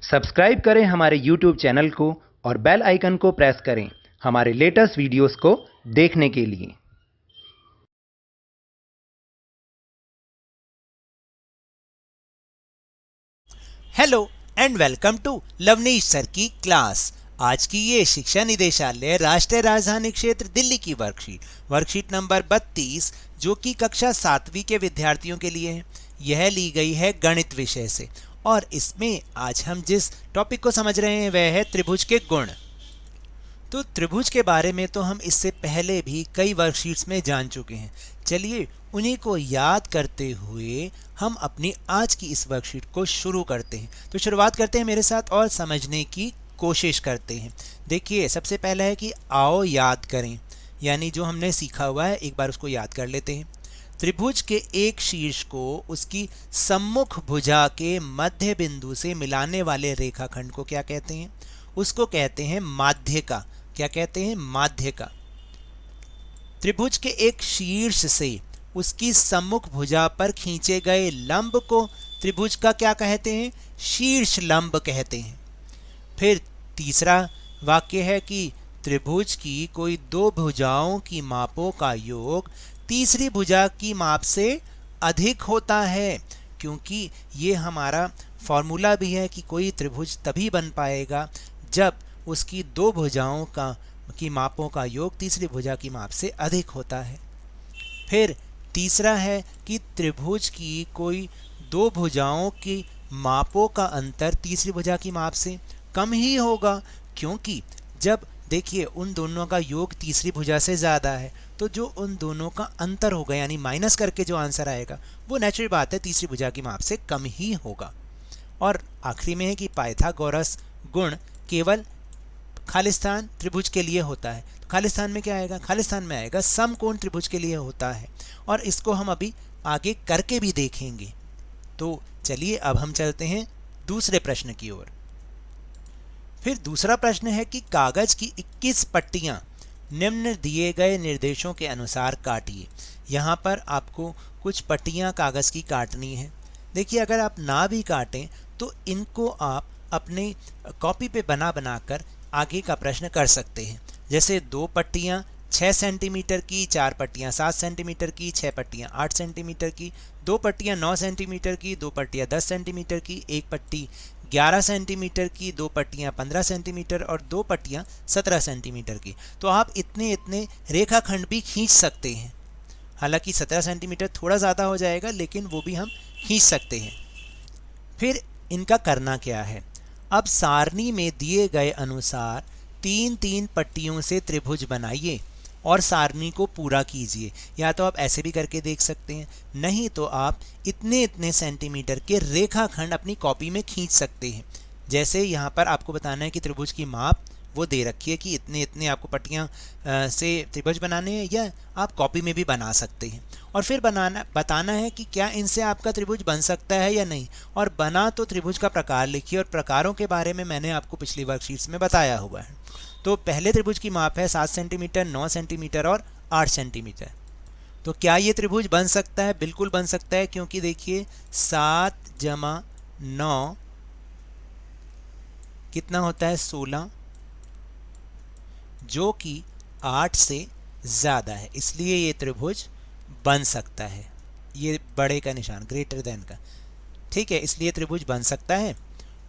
Subscribe करें हमारे YouTube channel को और बेल आइकन को प्रेस करें हमारे लेटेस्ट वीडियोस को देखने के लिए। Hello and welcome to Lovneesh sir की क्लास। आज की ये शिक्षा निदेशालय राष्ट्रीय राजधानी क्षेत्र दिल्ली की वर्कशीट नंबर 32 जो कि कक्षा 7वीं के विद्यार्थियों के लिए है। यह ली गई है गणित विषय से और इसमें आज हम जिस टॉपिक को समझ रहे हैं वह है त्रिभुज के गुण। तो त्रिभुज के बारे में तो हम इससे पहले भी कई वर्कशीट्स में जान चुके हैं। चलिए उन्हीं को याद करते हुए हम अपनी आज की इस वर्कशीट को शुरू करते हैं। तो शुरुआत करते हैं मेरे साथ और समझने की कोशिश करते हैं। देखिए सबसे पहला है कि आओ याद करें, यानी जो हमने सीखा हुआ है एक बार उसको याद कर लेते हैं। त्रिभुज के एक शीर्ष को उसकी सम्मुख भुजा के मध्य बिंदु से मिलाने वाले रेखाखंड को क्या कहते हैं? उसको कहते हैं माध्यिका। क्या कहते हैं? माध्यिका। त्रिभुज के एक शीर्ष से उसकी सम्मुख भुजा पर खींचे गए लंब को त्रिभुज का क्या कहते हैं? शीर्ष लंब कहते हैं। फिर तीसरा वाक्य है कि त्रिभुज की कोई दो भुजाओं की मापों का योग तीसरी भुजा की माप से अधिक होता है, क्योंकि ये हमारा फॉर्मूला भी है कि कोई त्रिभुज तभी बन पाएगा जब उसकी दो भुजाओं की मापों का योग तीसरी भुजा की माप से अधिक होता है। फिर तीसरा है कि त्रिभुज की कोई दो भुजाओं की मापों का अंतर तीसरी भुजा की माप से कम ही होगा, क्योंकि जब देखिए उन दोनों का योग तीसरी भुजा से ज़्यादा है तो जो उन दोनों का अंतर होगा यानी माइनस करके जो आंसर आएगा वो नेचुरल बात है तीसरी भुजा की माप से कम ही होगा। और आखिरी में है कि पाइथागोरस गुण केवल खालिस्तान त्रिभुज के लिए होता है। तो खालिस्तान में क्या आएगा? खालिस्तान में आएगा समकोण त्रिभुज के लिए होता है, और इसको हम अभी आगे करके भी देखेंगे। तो चलिए अब हम चलते हैं दूसरे प्रश्न की ओर। फिर दूसरा प्रश्न है कि कागज की 21 पट्टियां निम्न दिए गए निर्देशों के अनुसार काटिए। यहाँ पर आपको कुछ पट्टियां कागज की काटनी है। देखिए अगर आप ना भी काटें तो इनको आप अपने कॉपी पे बना कर आगे का प्रश्न कर सकते हैं। जैसे 2 पट्टियां 6 सेंटीमीटर की, 4 पट्टियां 7 सेंटीमीटर की, 6 पट्टियां 8 सेंटीमीटर की, 2 पट्टियां 9 सेंटीमीटर की, 2 पट्टियां 10 सेंटीमीटर की, 1 पट्टी 11 सेंटीमीटर की, 2 पट्टियां 15 सेंटीमीटर और 2 पट्टियां 17 सेंटीमीटर की। तो आप इतने रेखाखंड भी खींच सकते हैं। हालांकि 17 सेंटीमीटर थोड़ा ज़्यादा हो जाएगा, लेकिन वो भी हम खींच सकते हैं। फिर इनका करना क्या है? अब सारणी में दिए गए अनुसार 3-3 पट्टियों से त्रिभुज बनाइए और सारणी को पूरा कीजिए। या तो आप ऐसे भी करके देख सकते हैं, नहीं तो आप इतने सेंटीमीटर के रेखाखंड अपनी कॉपी में खींच सकते हैं। जैसे यहाँ पर आपको बताना है कि त्रिभुज की माप वो दे रखी है कि इतने आपको पट्टियाँ से त्रिभुज बनाने हैं, या आप कॉपी में भी बना सकते हैं। और फिर बताना है कि क्या इनसे आपका त्रिभुज बन सकता है या नहीं, और बना तो त्रिभुज का प्रकार लिखिए। और प्रकारों के बारे में मैंने आपको पिछली वर्कशीट्स में बताया हुआ है। तो पहले त्रिभुज की माप है 7 सेंटीमीटर, 9 सेंटीमीटर और 8 सेंटीमीटर। तो क्या ये त्रिभुज बन सकता है? बिल्कुल बन सकता है, क्योंकि देखिए 7 + 9 कितना होता है? 16, जो कि 8 से ज़्यादा है, इसलिए ये त्रिभुज बन सकता है। ये बड़े का निशान, ग्रेटर देन का, ठीक है, इसलिए त्रिभुज बन सकता है।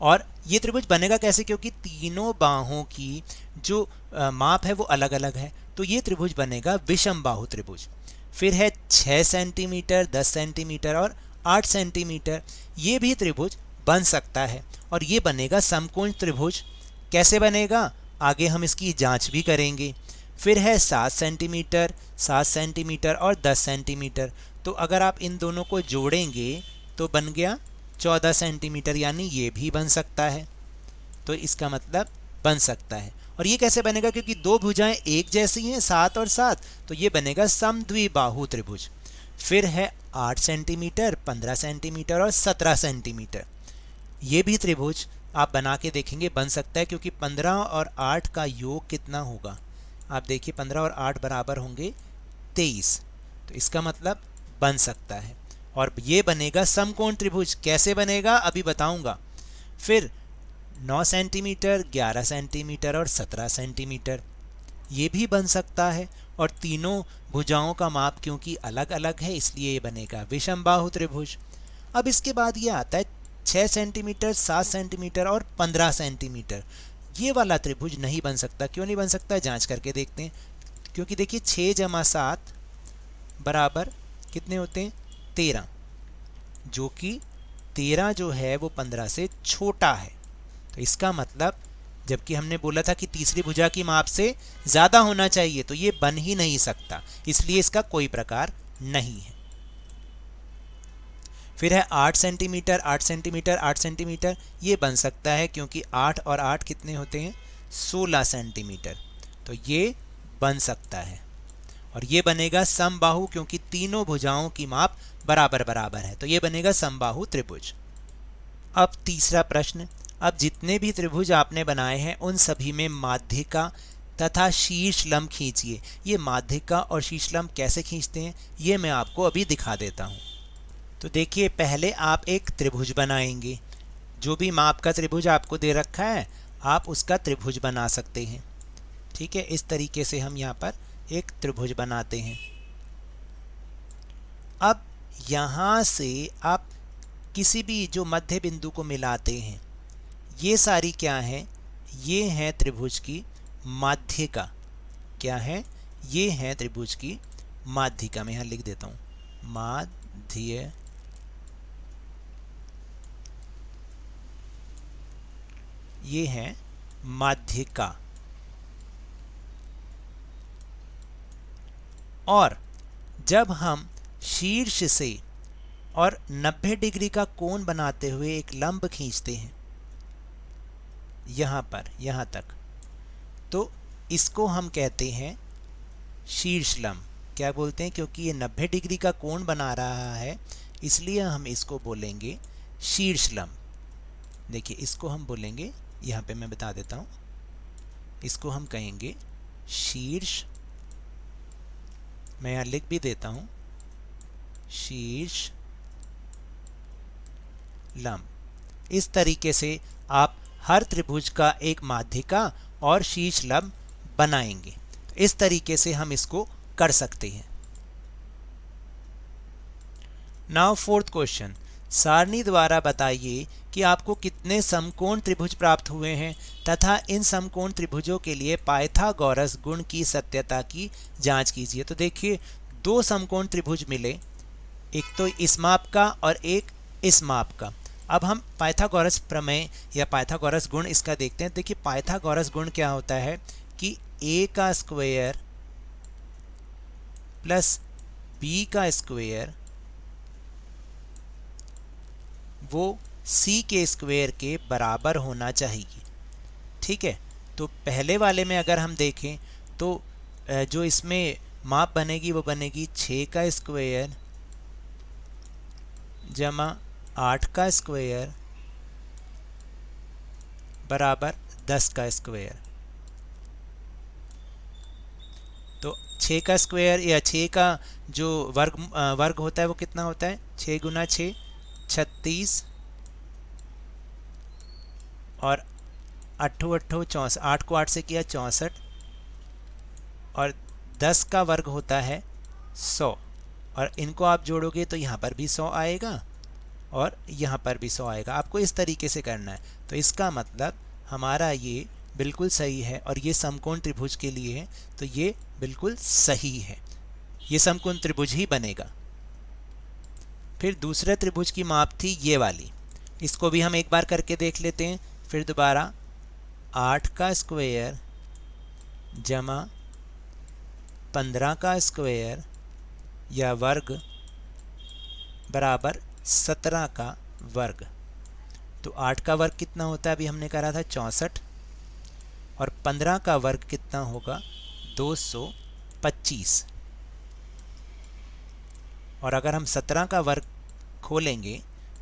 और ये त्रिभुज बनेगा कैसे? क्योंकि तीनों बाहों की जो माप है वो अलग अलग है, तो ये त्रिभुज बनेगा विषम बाहु त्रिभुज। फिर है 6 सेंटीमीटर, 10 सेंटीमीटर और 8 सेंटीमीटर। ये भी त्रिभुज बन सकता है और ये बनेगा समकोण त्रिभुज। कैसे बनेगा? आगे हम इसकी जांच भी करेंगे। फिर है 7 सेंटीमीटर, 7 सेंटीमीटर और 10 सेंटीमीटर। तो अगर आप इन दोनों को जोड़ेंगे तो बन गया 14 सेंटीमीटर, यानी ये भी बन सकता है। तो इसका मतलब बन सकता है। और ये कैसे बनेगा? क्योंकि दो भुजाएं एक जैसी हैं, 7 और 7, तो ये बनेगा समद्विबाहु त्रिभुज। फिर है 8 सेंटीमीटर, 15 सेंटीमीटर और 17 सेंटीमीटर। ये भी त्रिभुज आप बना के देखेंगे बन सकता है, क्योंकि 15 और 8 का योग कितना होगा? आप देखिए 15 और 8 बराबर होंगे 23। तो इसका मतलब बन सकता है और ये बनेगा समकोण त्रिभुज। कैसे बनेगा अभी बताऊंगा। फिर 9 सेंटीमीटर, 11 सेंटीमीटर और 17 सेंटीमीटर। ये भी बन सकता है, और तीनों भुजाओं का माप क्योंकि अलग अलग है इसलिए ये बनेगा विषमबाहु त्रिभुज। अब इसके बाद ये आता है 6 सेंटीमीटर, 7 सेंटीमीटर और 15 सेंटीमीटर। ये वाला त्रिभुज नहीं बन सकता। क्यों नहीं बन सकता, जांच करके देखते हैं। क्योंकि देखिए 6 + 7 बराबर कितने होते हैं, 13, जो कि 13 जो है वो 15 से छोटा है। तो इसका मतलब, जबकि हमने बोला था कि तीसरी भुजा की माप से ज़्यादा होना चाहिए, तो ये बन ही नहीं सकता, इसलिए इसका कोई प्रकार नहीं है। फिर है 8 सेंटीमीटर, 8 सेंटीमीटर, 8 सेंटीमीटर। ये बन सकता है क्योंकि 8 और 8 कितने होते हैं, 16 सेंटीमीटर। तो ये बन सकता है, और ये बनेगा समबाहु क्योंकि तीनों भुजाओं की माप बराबर बराबर है, तो ये बनेगा समबाहु त्रिभुज। अब तीसरा प्रश्न, अब जितने भी त्रिभुज आपने बनाए हैं उन सभी में माध्यिका तथा शीर्ष लंब खींचिए। ये माध्यिका और शीर्ष लंब कैसे खींचते हैं ये मैं आपको अभी दिखा देता हूँ। तो देखिए, पहले आप एक त्रिभुज बनाएंगे। जो भी माप का त्रिभुज आपको दे रखा है आप उसका त्रिभुज बना सकते हैं। ठीक है, इस तरीके से हम यहाँ पर एक त्रिभुज बनाते हैं। अब यहाँ से आप किसी भी जो मध्य बिंदु को मिलाते हैं, ये सारी क्या है, ये है त्रिभुज की माध्यिका। क्या है, ये है त्रिभुज की माध्यिका। मैं यहाँ लिख देता हूँ, माध्य, ये है माध्यिका। और जब हम शीर्ष से और 90 डिग्री का कोण बनाते हुए एक लंब खींचते हैं यहाँ पर, यहाँ तक, तो इसको हम कहते हैं शीर्ष लंब। क्या बोलते हैं, क्योंकि ये 90 डिग्री का कोण बना रहा है इसलिए हम इसको बोलेंगे शीर्ष लंब। देखिए, इसको हम बोलेंगे, यहाँ पे मैं बता देता हूँ, इसको हम कहेंगे शीर्ष। मैं यहाँ लिख भी देता हूँ, शीर्ष लंब। इस तरीके से आप हर त्रिभुज का एक माध्यिका और शीर्ष लंब बनाएंगे। इस तरीके से हम इसको कर सकते हैं। नाउ फोर्थ क्वेश्चन, सारणी द्वारा बताइए कि आपको कितने समकोण त्रिभुज प्राप्त हुए हैं तथा इन समकोण त्रिभुजों के लिए पाइथागोरस गुण की सत्यता की जांच कीजिए। तो देखिए, दो समकोण त्रिभुज मिले, एक तो इस माप का और एक इस माप का। अब हम पाइथागोरस प्रमेय या पाइथागोरस गुण इसका देखते हैं। देखिए, पाइथागोरस गुण क्या होता है कि a का स्क्वायर प्लस b का स्क्वायर वो c के स्क्वायर के बराबर होना चाहिए। ठीक है, तो पहले वाले में अगर हम देखें तो जो इसमें माप बनेगी वो बनेगी 6 का स्क्वायर जमा 8 का स्क्वायर बराबर 10 का स्क्वायर। तो 6 का स्क्वायर या 6 का जो वर्ग होता है वो कितना होता है, 6 गुना 6 36 और 8 64, 8 को 8 से किया 64, और 10 का वर्ग होता है 100, और इनको आप जोड़ोगे तो यहाँ पर भी 100 आएगा और यहाँ पर भी 100 आएगा। आपको इस तरीके से करना है। तो इसका मतलब हमारा ये बिल्कुल सही है, और ये समकोण त्रिभुज के लिए है, तो ये बिल्कुल सही है, ये समकोण त्रिभुज ही बनेगा। फिर दूसरे त्रिभुज की माप थी ये वाली, इसको भी हम एक बार करके देख लेते हैं। फिर दोबारा 8 का स्क्वायर जमा 15 का स्क्वायर या वर्ग बराबर 17 का वर्ग। तो 8 का वर्ग कितना होता है, अभी हमने करा था 64, और 15 का वर्ग कितना होगा 225, और अगर हम 17 का वर्ग खोलेंगे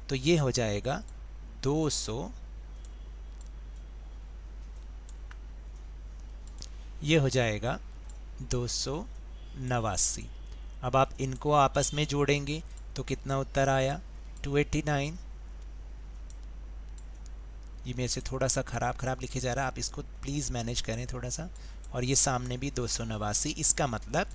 तो ये हो जाएगा 200, ये हो जाएगा 289। अब आप इनको आपस में जोड़ेंगे तो कितना उत्तर आया 289, ये मेरे से थोड़ा सा ख़राब लिखे जा रहा है, आप इसको प्लीज़ मैनेज करें थोड़ा सा। और ये सामने भी 289, इसका मतलब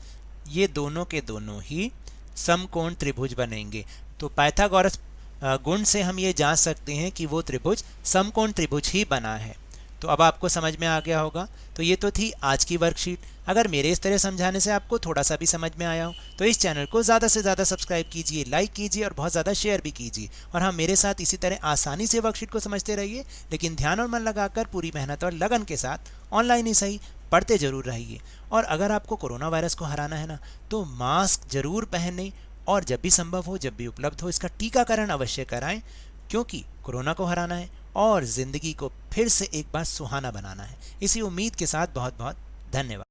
ये दोनों के दोनों ही समकोण त्रिभुज बनेंगे। तो पाइथागोरस गुण से हम ये जांच सकते हैं कि वो त्रिभुज समकोण त्रिभुज ही बना है। तो अब आपको समझ में आ गया होगा। तो ये तो थी आज की वर्कशीट। अगर मेरे इस तरह समझाने से आपको थोड़ा सा भी समझ में आया हो तो इस चैनल को ज़्यादा से ज़्यादा सब्सक्राइब कीजिए, लाइक कीजिए और बहुत ज़्यादा शेयर भी कीजिए। और हाँ, मेरे साथ इसी तरह आसानी से वर्कशीट को समझते रहिए, लेकिन ध्यान और मन लगाकर पूरी मेहनत और लगन के साथ ऑनलाइन ही सही पढ़ते जरूर रहिए। और अगर आपको कोरोना वायरस को हराना है ना, तो मास्क जरूर पहने और जब भी संभव हो, जब भी उपलब्ध हो, इसका टीकाकरण अवश्य कराएं, क्योंकि कोरोना को हराना है और ज़िंदगी को फिर से एक बार सुहाना बनाना है। इसी उम्मीद के साथ बहुत बहुत धन्यवाद।